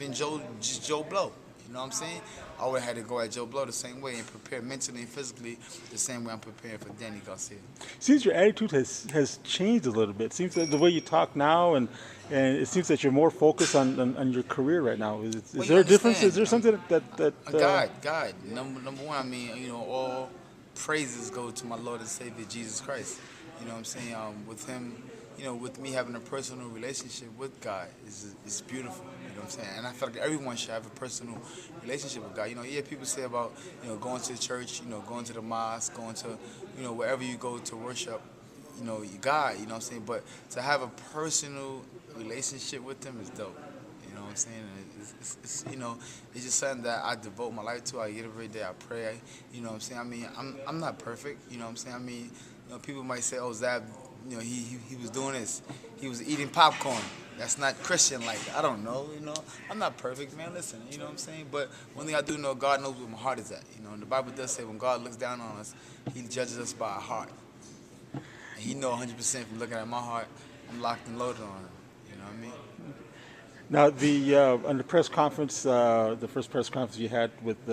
than Joe Blow. You know what I'm saying? I would have had to go at Joe Blow the same way and prepare mentally and physically the same way I'm preparing for Danny Garcia. Seems your attitude has changed a little bit. It seems that the way you talk now, and it seems that you're more focused on your career right now. Well, Is you there a difference? Is understand? there something that A God. Number one, I mean, all praises go to my Lord and Savior Jesus Christ. You know what I'm saying? With him, with me having a personal relationship with God is beautiful. You know what I'm saying? And I feel like everyone should have a personal relationship with God. Yeah, people say about, going to church, going to the mosque, going to, wherever you go to worship, God, you know what I'm saying? But to have a personal relationship with him is dope. You know what I'm saying? And it's just something that I devote my life to. I get up every day, I pray. You know what I'm saying? I mean, I'm not perfect. You know what I'm saying? I mean, people might say, "Oh, Zab, he was doing this. He was eating popcorn. That's not Christian like." I don't know. I'm not perfect, man. Listen, you know what I'm saying? But one thing I do know, God knows where my heart is at. And the Bible does say when God looks down on us, He judges us by our heart. And He know 100% from looking at my heart, I'm locked and loaded on Him. You know what I mean? now the on the press conference, the first press conference you had with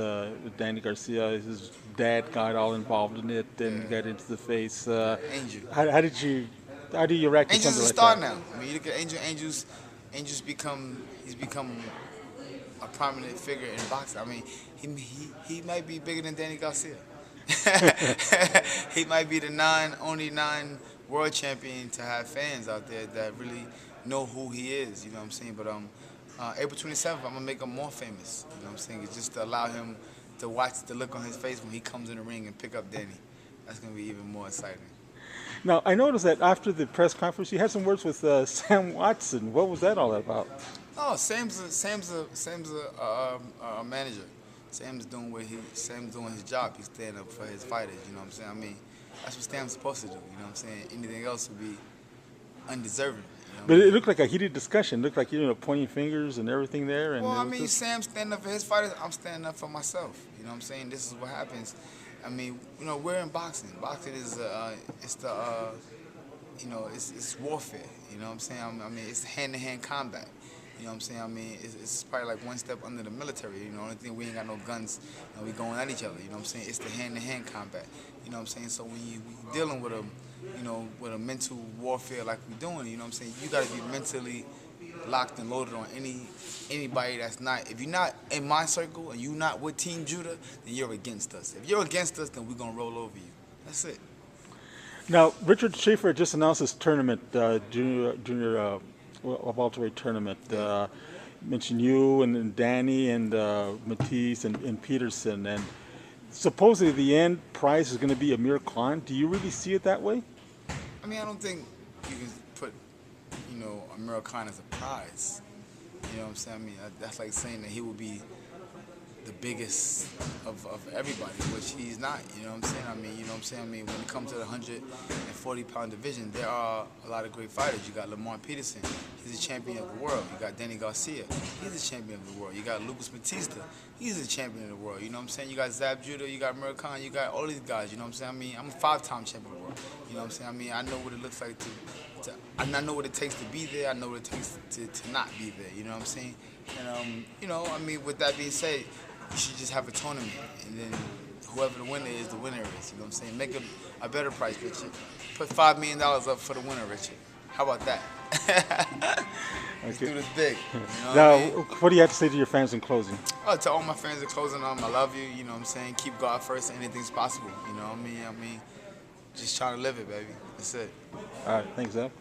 Danny Garcia, his dad got all involved in it, and Yeah. got into the face. Angel. How do you react to Angel's something a like star that? now. I mean, you look at Angel's become a prominent figure in boxing. I mean, he might be bigger than Danny Garcia. He might be the only world champion to have fans out there that really know who he is. You know what I'm saying? But April 27th, I'm gonna make him more famous. You know what I'm saying? It's just to allow him to watch the look on his face when he comes in the ring and pick up Danny. That's gonna be even more exciting. Now I noticed that after the press conference, you had some words with Sam Watson. What was that all about? Oh, Sam's a manager. Sam's doing his job. He's standing up for his fighters. You know what I'm saying? I mean, that's what Sam's supposed to do. You know what I'm saying? Anything else would be undeserving. You know what But I it mean? looked like a heated discussion. It looked like pointing fingers and everything there. And Well, it I was mean, just, Sam's standing up for his fighters. I'm standing up for myself. You know what I'm saying? This is what happens. I mean, we're in boxing. Boxing is it's the it's warfare. You know what I'm saying? I mean, it's hand-to-hand combat. You know what I'm saying? I mean, it's probably like one step under the military. Only thing we ain't got no guns and we going at each other. You know what I'm saying? It's the hand-to-hand combat. You know what I'm saying? So when you dealing with with a mental warfare like we doing, you know what I'm saying? You got to be mentally locked and loaded on anybody that's not. If you're not in my circle and you're not with Team Judah, then you're against us. If you're against us, then we're gonna roll over you. That's it. now, Richard Schaefer just announced his tournament, junior welterweight tournament. Yeah. Mentioned you and then Danny and Matisse and Peterson, and supposedly the end prize is going to be Amir Khan. Do you really see it that way? I mean, I don't think you can put, Amir Khan as a prize. You know what I'm saying? I mean, that's like saying that he will be the biggest of everybody, which he's not. You know what I'm saying? I mean, you know what I'm saying? I mean, when it comes to the 140-pound division, there are a lot of great fighters. You got Lamar Peterson. He's a champion of the world. You got Danny Garcia. He's a champion of the world. You got Lucas Batista. He's a champion of the world. You know what I'm saying? You got Zab Judah. You got Amir Khan. You got all these guys. You know what I'm saying? I mean, I'm a 5-time champion of the world. You know what I'm saying? I mean, I know what it looks like I know what it takes to be there. I know what it takes to not be there. You know what I'm saying? And, I mean, with that being said, you should just have a tournament, and then whoever the winner is, the winner is. You know what I'm saying? Make a better price, Richard. Put $5 million up for the winner, Richard. How about that? Let's do this big. You know Now, what I mean? what do you have to say to your fans in closing? Oh, to all my fans in closing, I love you. You know what I'm saying? Keep God first. Anything's possible. You know what I mean? Just trying to live it, baby. That's it. All right, thanks, Zab.